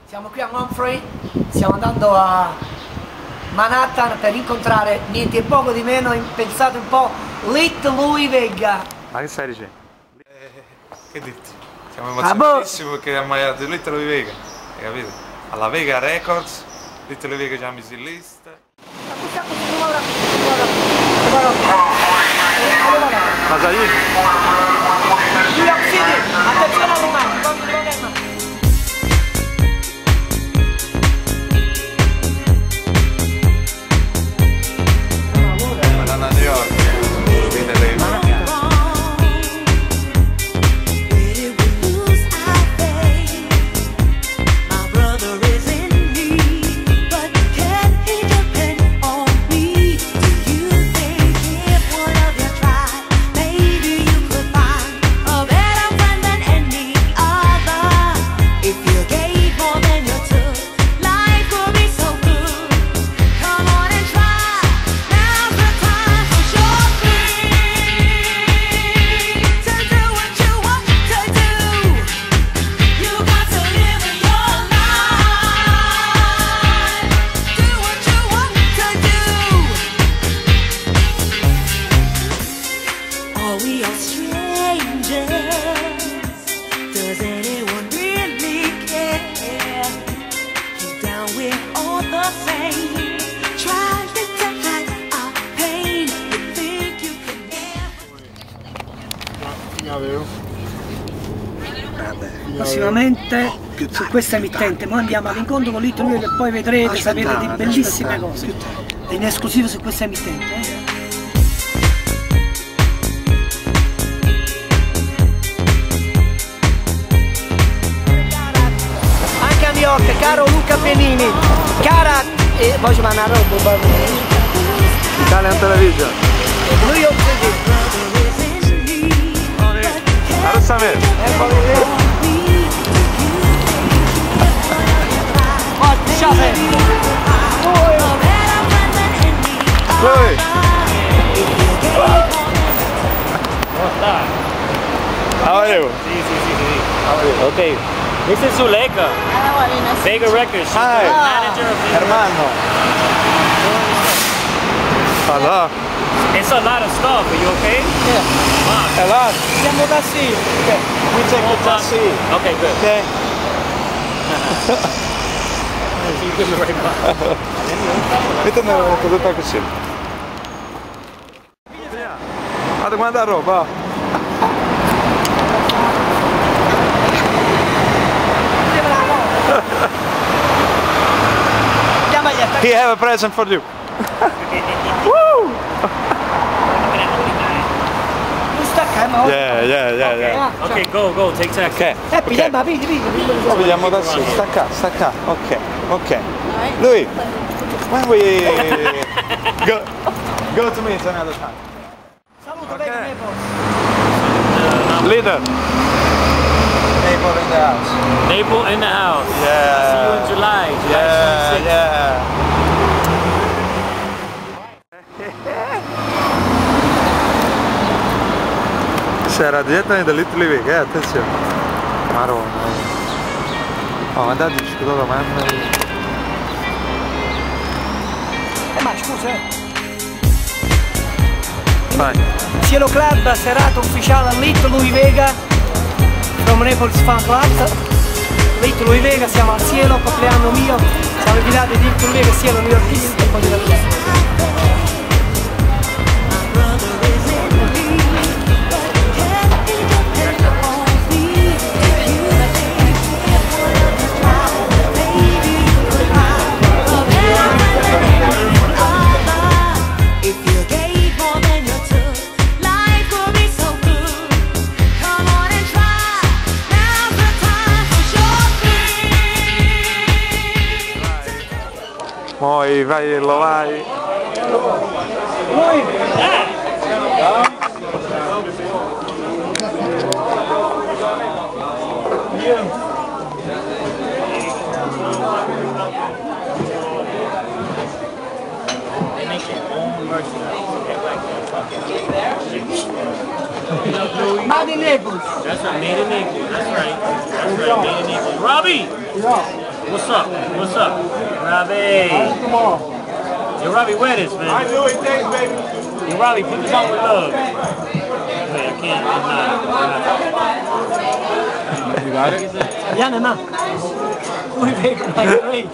Siamo qui a Humphrey, stiamo andando a Manhattan per incontrare niente poco di meno, pensate un po', Little Louie Vega. Ma che stai dicendo? Che dirti? Siamo emozionatissimi perché abbiamo mangiato Little Louie Vega, hai capito? Alla Vega Records, Little Louie Vega già messo in lista. Ma sai? New York City, attenzione alle mani, non è a New York, prossimamente su questa emittente. Noi andiamo all'incontro con Little Louie che poi vedrete, sapete di bellissime cose in esclusiva su questa emittente. Anche a New York, caro Luca Benini, cara e poi ci va una roba Italian Television. New York City. Louie! How are you? Okay, this is Zuleika, Vega Records. She's Hi. the manager of the Ermanno. Hello. It's a lot of stuff. Are you okay? Yeah. A lot. Siamo da sì. Okay. We take the taxi. Okay, good. Okay. You give me right back. Mettene tutto così. Guarda quanta roba. He have a present for you. Woo! Yeah. Okay, go, take taxi. Okay. Vediamo da sì, sta qua. Ok. Lui, when we go to meet another time. Saluto, Okay. Naples. Leader. Naples in the house. Naples in the house. Yeah. See you in July. Yeah. C'era direttamente da Little Louie Vega, attenzione. Maronna. Oh, ma date discuto domanda. Ma scusa. Vai. Cielo Club, serata ufficiale a Little Louie Vega from Naples Fan Club. Little Louie Vega, siamo al Cielo, compleanno mio. Siamo invitati di Little Louie Vega, Cielo New York City e poi di là. Poi Faiello, vai. Made in Naples. That's right, made in Naples. That's right. Made in Naples. Robbie! What's up? What's up? Robbie. Yo, Robbie, wear this, man. I do it, thanks, baby. Yo, Robbie, put this on with love. Wait, I can't. You got it? Yeah, no. Louie Vega like great.